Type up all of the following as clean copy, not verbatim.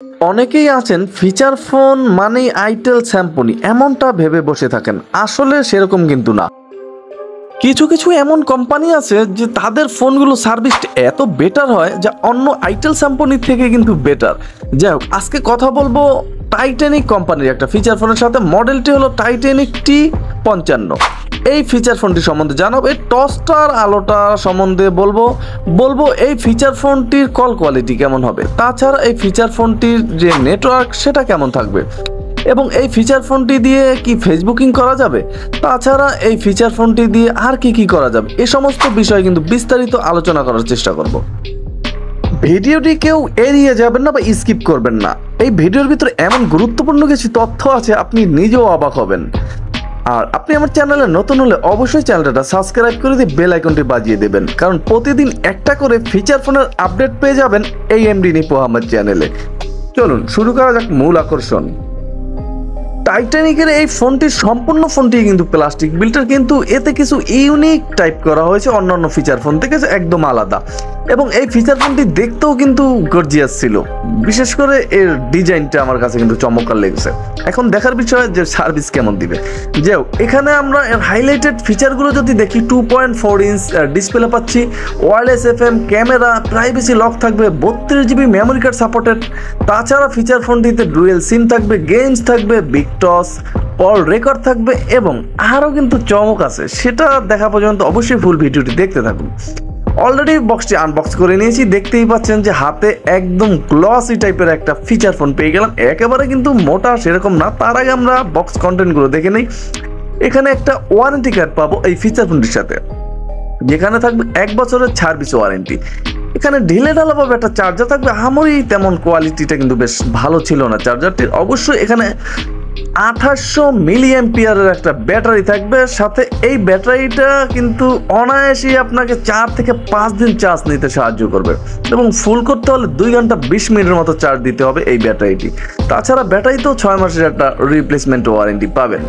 অনেকেই আছেন feature phone মানেই আইটেল স্যামসং এমনটা ভেবে বসে থাকেন, আসলে সেরকম কিন্তু না। কিছু কিছু এমন কোম্পানি আছে যে তাদের ফোনগুলো সার্ভিস এত বেটার হয় যা অন্য আইটেল স্যামসং থেকে কিন্তু বেটার। যাই হোক, আজকে কথা বলবো টাইটানিক কোম্পানির একটা ফিচার ফোনের সাথে। মডেলটি হলো টাইটানিক T55। এই ফিচার ফোনটি সম্বন্ধে জানাবো, এই টসটার আলোটা সম্বন্ধে বলবো এই ফিচার ফোনটির কল কোয়ালিটি কেমন হবে, তাছাড়া এই ফিচার ফোনটির যে নেটওয়ার্ক সেটা কেমন থাকবে, এবং এই ফিচার ফোনটি দিয়ে কি ফেসবুকিং করা যাবে, তাছাড়া এই ফিচার ফোনটি দিয়ে আর কি করা যাবে, এই সমস্ত বিষয় কিন্তু বিস্তারিত আলোচনা করার চেষ্টা করব। ভিডিওটি কেউ এড়িয়ে যাবেন না বা স্কিপ করবেন না। এই ভিডিওর ভিতরে এমন গুরুত্বপূর্ণ কিছু তথ্য আছে আপনি নিজেও অবাক হবেন। আর আপনি আমার চ্যানেলে নতুন হলে অবশ্যই চ্যানেলটা সাবস্ক্রাইব করে দিয়ে বেল আইকনটি বাজিয়ে দেবেন, কারণ প্রতিদিন একটা করে ফিচার ফোনের আপডেট পেয়ে যাবেন এই এমডি নিপু আহমেদ চ্যানেলে। চলুন শুরু করা যাক মূল আকর্ষণ। টাইটানিকের এই ফোনটির সম্পূর্ণ ফোনটি কিন্তু প্লাস্টিক বিল্টার, কিন্তু এতে কিছু ইউনিক টাইপ করা হয়েছে অন্যান্য ফিচার ফোন থেকে, একদম আলাদা। এবং এই ফিচার ফোনটি দেখতেও কিন্তু গর্জিয়াস ছিল, বিশেষ করে এর ডিজাইনটা আমার কাছে কিন্তু চমৎকার লেগেছে। এখন দেখার বিষয় যে সার্ভিস কেমন দিবে। যাও, এখানে আমরা এর হাইলাইটেড ফিচারগুলো যদি দেখি, 2.4 ইঞ্চ ডিসপ্লে পাচ্ছি, wireless FM camera, privacy lock থাকবে, 32GB মেমোরি কার্ড সাপোর্টেড। তাছাড়া ফিচার ফোনটিতে ডুয়েল সিম থাকবে, গেমস থাকবে, বিগ টস কল রেকর্ড থাকবে, এবং আরও কিন্তু চমক আছে, সেটা দেখা পর্যন্ত অবশ্যই ফুল ভিডিওটি দেখতে থাকুন। অলরেডি বক্সটি আনবক্স করে নিয়েছি, দেখতেই পাচ্ছেন যে হাতে একদম গ্লসি টাইপের একটা ফিচার ফোন পেয়ে গেলাম। একেবারে কিন্তু মোটা সেরকম না। তার আগে আমরা বক্স কন্টেন্টগুলো দেখে নিই। এখানে একটা ওয়ারেন্টি কার্ড পাবো এই ফিচার ফোনটির সাথে, যেখানে থাকবে 1 বছরের সার্ভিস ওয়ারেন্টি। এখানে ঢিলে ঢালাভাবে একটা চার্জার থাকবে, আমারই তেমন কোয়ালিটিটা কিন্তু বেশ ভালো ছিল না চার্জারটির। অবশ্যই এখানে 2800 মিলিঅ্যাম্পিয়ারের একটা ব্যাটারি থাকবে সাথে। এই ব্যাটারিটা কিন্তু অনায়াসেই আপনাকে 4 থেকে 5 দিন চার্জ নিতে সাহায্য করবে, এবং ফুল করতে হলে 2 ঘন্টা 20 মিনিটের মতো চার্জ দিতে হবে এই ব্যাটারিটি। তাছাড়া ব্যাটারিতেও 6 মাসের একটা রিপ্লেসমেন্ট ওয়ারেন্টি পাবেন।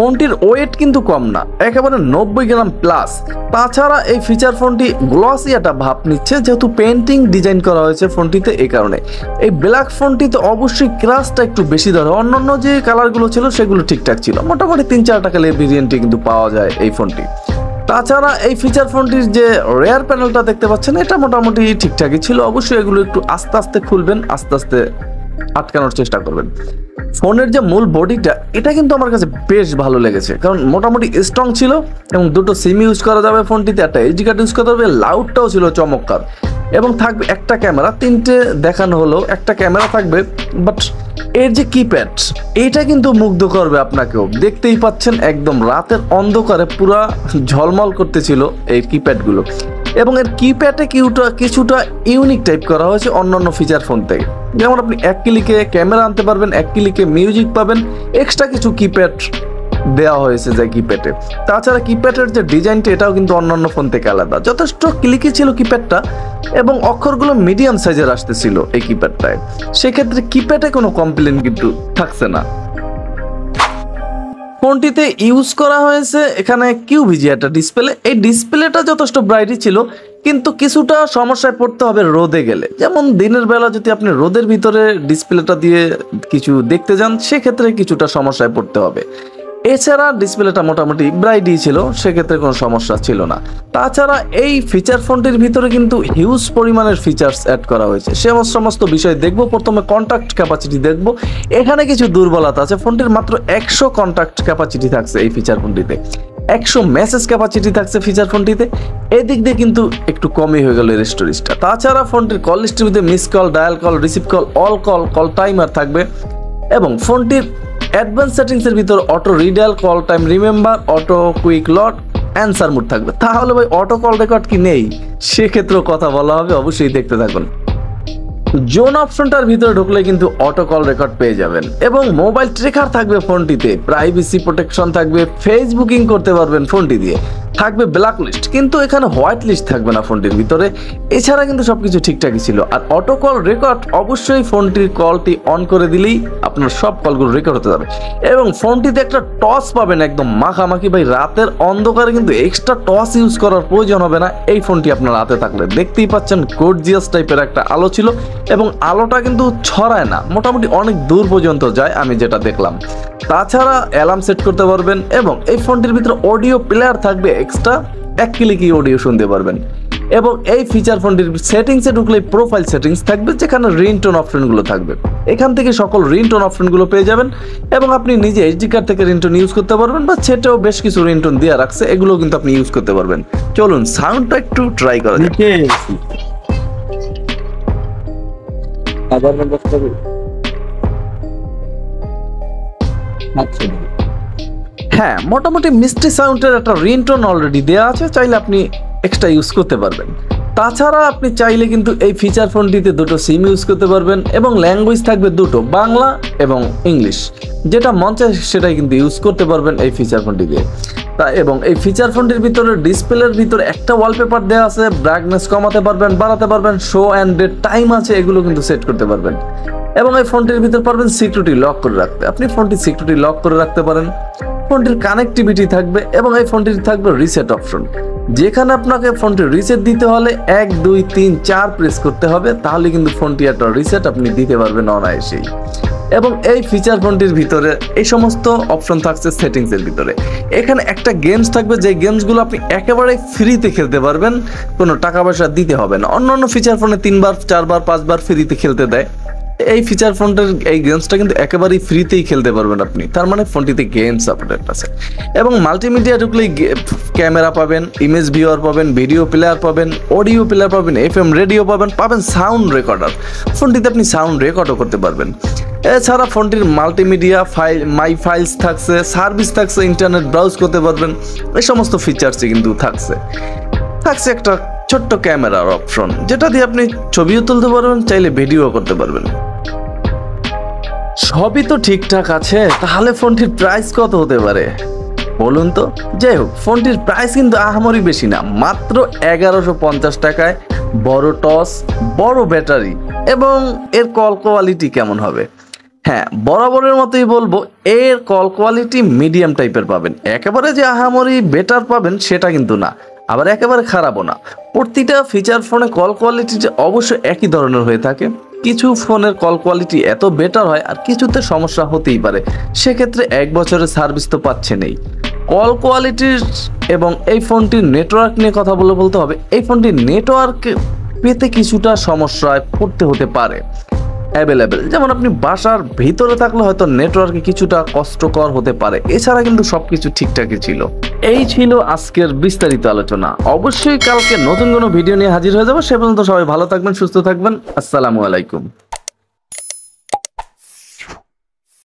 ফোনটির ওয়েট কিন্তু কম না, একেবারে 90 গ্রাম প্লাস। তাছাড়া এই ফিচার ফোনটি গ্লসি একটা ভাব নিচ্ছে, যেহেতু পেন্টিং ডিজাইন করা হয়েছে ফোনটিতে, এই কারণে। এই ব্ল্যাক ফোনটিতে অবশ্যই ক্রাশটা একটু বেশি ধরে, অন্যান্য যে কালারগুলো ছিল সেগুলো ঠিকঠাক ছিল। মোটামুটি 3-4 টাকা ভেরিয়েন্টে কিন্তু পাওয়া যায় এই ফোনটি। তাছাড়া এই ফিচার ফোনটির যে রেয়ার প্যানেলটা দেখতে পাচ্ছেন, এটা মোটামুটি ঠিকঠাকই ছিল। অবশ্যই এগুলো একটু আস্তে আস্তে খুলবেন, আস্তে আস্তে আটকানোর চেষ্টা করবেন। ফোনের যে মূল বডিটা, এটা কিন্তু আমার কাছে বেশ ভালো লেগেছে, কারণ মোটামুটি স্ট্রং ছিল, এবং 2টো সিম ইউজ করা যাবে ফোনটিতে, একটা এইচডি কার্ড ইউজ করা যাবে, লাউডটাও ছিল চমৎকার, এবং থাকবে একটা ক্যামেরা। 3টে দেখানো হলো, একটা ক্যামেরা থাকবে। বাট এর যে কিপ্যাড, এটা কিন্তু মুগ্ধ করবে আপনাকেও। দেখতেই পাচ্ছেন একদম রাতের অন্ধকারে পুরা ঝলমল করতেছিল এই কিপ্যাডগুলো, এবং এর কিপ্যাডে কিছুটা ইউনিক টাইপ করা হয়েছে অন্যান্য ফিচার ফোন থেকে। যেমন আপনি 1 ক্লিকে ক্যামেরা আনতে পারবেন, 1 ক্লিকে মিউজিক পাবেন, এক্সট্রা কিছু কিপ্যাড দেওয়া হয়েছে যে কিপ্যাডে। তাছাড়া কিপ্যাডের যে ডিজাইনটা, এটাও কিন্তু অন্যান্য ফোন থেকে আলাদা। যথেষ্ট ক্লিকি ছিল কিপ্যাডটা, এবং অক্ষরগুলো মিডিয়াম সাইজের আসতেছিল এই কিপ্যাডটায়। সেক্ষেত্রে কিপ্যাডে কোনো কমপ্লেন কিন্তু থাকছে না। ফোনটিতে ইউজ করা হয়েছে এখানে QVGA একটা ডিসপ্লে। এই ডিসপ্লেটা যথেষ্ট ব্রাইটই ছিল, কিন্তু কিছুটা সমস্যায় পড়তে হবে রোদে গেলে। যেমন দিনের বেলা যদি আপনি রোদের ভিতরে ডিসপ্লেটা দিয়ে কিছু দেখতে যান, সেক্ষেত্রে কিছুটা সমস্যায় পড়তে হবে। এছাড়া ডিসপ্লেটা মোটামুটি ব্রাইটই ছিল, সেক্ষেত্রে কোনো সমস্যা ছিল না। তাছাড়া এই ফিচার ফোনটির ভিতরে কিন্তু হিউজ পরিমাণের ফিচার্স অ্যাড করা হয়েছে, সে সমস্ত বিষয় দেখব। প্রথমে কন্ট্যাক্ট ক্যাপাসিটি দেখব। এখানে কিছু দুর্বলতা আছে। ফোনটির মাত্র 100 কন্ট্যাক্ট ক্যাপাসিটি থাকছে এই ফিচার ফোনটিতে, 100 মেসেজ ক্যাপাসিটি থাকছে ফিচার ফোনটিতে। এদিক দিয়ে কিন্তু একটু কমই হয়ে গেল এর স্টোরেজটা। তাছাড়া ফোনটির কল হিস্ট্রিতে miss call, dial call, receive call, all call timer থাকবে, এবং ফোনটির অ্যাডভান্স সেটিংসের ভিতর auto redial, call time remember, auto quick lock, answer mode থাকবে। তাহলে ভাই অটো কল রেকর্ড কি নেই, সেক্ষেত্রেও কথা বলা হবে, অবশ্যই দেখতে থাকুন। জোন অপশনটার ভিতরে ঢুকলে কিন্তু অটো কল রেকর্ড পেয়ে যাবেন, এবং মোবাইল ট্রেকার থাকবে ফোনটিতে, প্রাইভেসি প্রোটেকশন থাকবে, ফেসবুকিং করতে পারবেন ফোনটি দিয়ে। থাকবে ব্ল্যাক লিস্ট, কিন্তু এখানে হোয়াইট লিস্ট থাকবে না ফোনটির ভিতরে। এছাড়া কিন্তু সবকিছু ঠিকঠাকই ছিল। আর অটো কল রেকর্ড, অবশ্যই ফোনটির কলটি অন করে দিলেই আপনার সব কলগুলো রেকর্ড হতে যাবে। এবং ফোনটিতে একটা টস পাবেন একদম মাখামাখি ভাই, রাতের অন্ধকারে কিন্তু এক্সট্রা টস ইউজ করার প্রয়োজন হবে না এই ফোনটি আপনার হাতে থাকলে। দেখতেই পাচ্ছেন গর্জিয়াস টাইপের একটা আলো ছিল এবং আলোটা কিন্তু ছড়ায় না, মোটামুটি অনেক দূর পর্যন্ত যায় আমি যেটা দেখলাম। তাছাড়া অ্যালার্ম সেট করতে পারবেন এবং এই ফোনটির ভিতরে অডিও প্লেয়ার থাকবে এক্সট্রা, এক ক্লিকই অডিও শুনতে পারবেন। এবং এই ফিচার ফোনটির সেটিংসে ঢুকলে প্রোফাইল সেটিংস থাকবে যেখানে রিংটোন অপশনগুলো থাকবে। এখান থেকে সকল রিংটোন অপশনগুলো পেয়ে যাবেন এবং আপনি নিজে এইচডি কার্ড থেকে রিংটোন ইউজ করতে পারবেন, বা সেটাও বেশ কিছু রিংটোন দেওয়া রাখছে, এগুলো কিন্তু আপনি ইউজ করতে পারবেন। চলুন সাউন্ডটা একটু ট্রাই করা যাক। হ্যাঁ, মোটামুটি মিষ্টি সাউন্ডের একটা রিংটোন অলরেডি দেওয়া আছে, চাইলে আপনি এক্সট্রা ইউজ করতে পারবেন। তাছাড়া আপনি চাইলে কিন্তু এই ফিচার ফোনটিতে দুটো সিম ইউজ করতে পারবেন এবং ল্যাঙ্গুয়েজ থাকবে দুটো, বাংলা এবং ইংলিশ। যেটা মন চায় সেটাই কিন্তু ইউজ করতে পারবেন এই ফিচার ফোনটি দিয়ে। এবং এই ফিচার ফোনটির ভিতরে ডিসপ্লের ভিতরে একটা ওয়ালপেপার দেওয়া আছে, ব্রাইটনেস কমাতে পারবেন, বাড়াতে পারবেন, শো অ্যান্ড ডেট টাইম আছে, এগুলো কিন্তু সেট করতে পারবেন। এবং এই ফোনটির ভিতরে পারবেন সিকিউরিটি লক করে রাখতে, আপনি ফোনটি সিকিউরিটি লক করে রাখতে পারেন। ফোনটির কানেক্টিভিটি থাকবে এবং এই ফোনটির থাকবে রিসেট অপশন, যেখানে আপনাকে ফোনটি রিসেট দিতে হলে 1 2 3 4 প্রেস করতে হবে, তাহলে কিন্তু ফোনটি একটা রিসেট আপনি দিতে পারবেন অনায়াসেই। এবং এই ফিচার ফোনটির ভিতরে এই সমস্ত অপশন থাকছে সেটিংসের ভিতরে। এখানে একটা গেমস থাকবে, যে গেমসগুলো আপনি একেবারে ফ্রিতে খেলতে পারবেন, কোনো টাকা পয়সা দিতে হবে না। অন্যান্য ফিচার ফোনে 3 বার 4 বার 5 বার ফ্রিতে খেলতে দেয়, এই ফিচার ফোনটার এই গেমসটা কিন্তু একেবারেই ফ্রিতেই খেলতে পারবেন আপনি, তার মানে ফোনটিতে গেমস আপডেট আছে। এবং মাল্টিমিডিয়া ঢুকলেই ক্যামেরা পাবেন, ইমেজ ভিউয়ার পাবেন, ভিডিও প্লেয়ার পাবেন, অডিও প্লেয়ার পাবেন, FM রেডিও পাবেন, সাউন্ড রেকর্ডার। ফোনটিতে আপনি সাউন্ড রেকর্ডও করতে পারবেন। এছাড়া ফোনটির মাল্টিমিডিয়া ফাইল, মাই ফাইলস থাকছে, সার্ভিস থাকছে, ইন্টারনেট ব্রাউজ করতে পারবেন, এই সমস্ত ফিচার্সই কিন্তু থাকছে একটা ছোট্ট ক্যামেরার অপশন, যেটা দিয়ে আপনি ছবিও তুলতে পারবেন, চাইলে ভিডিও করতে পারবেন। সবই তো ঠিকঠাক আছে, তাহলে ফোনটির প্রাইস কত হতে পারে বলুন তো? যাই হোক, ফোনটির প্রাইস কিন্তু আহামরি বেশি না, মাত্র 1150 টাকায় বড় টস, বড় ব্যাটারি এবং এর কল কোয়ালিটি কেমন হবে? হ্যাঁ, বরাবরের মতোই বলবো, এর কল কোয়ালিটি মিডিয়াম টাইপের পাবেন। একেবারে যে আহামরি বেটার পাবেন সেটা কিন্তু না, আবার একেবারে খারাপও না। প্রতিটা ফিচার ফোনে কল কোয়ালিটি অবশ্যই একই ধরনের হয়ে থাকে। কিছু ফোনের কল কোয়ালিটি এত বেটার হয় আর কিছুতে সমস্যা হতেই পারে, সেক্ষেত্রে 1 বছরের সার্ভিস তো পাচ্ছেনই। কল কোয়ালিটির এবং এই ফোনটির নেটওয়ার্ক নিয়ে কথা বলতে হবে। এই ফোনটির নেটওয়ার্ক পেতে কিছুটা সমস্যায় পড়তে হতে পারে অ্যাভেলেবেল, যেমন আপনি বাসার ভিতরে থাকলে হয়তো নেটওয়ার্কে কিছুটা কষ্টকর হতে পারে। এছাড়া কিন্তু সবকিছু ঠিকঠাকই ছিল। এই ছিল আজকের বিস্তারিত আলোচনা। অবশ্যই কালকে নতুন কোনো ভিডিও নিয়ে হাজির হয়ে যাবো। সে পর্যন্ত সবাই ভালো থাকবেন, সুস্থ থাকবেন। আসসালামু আলাইকুম।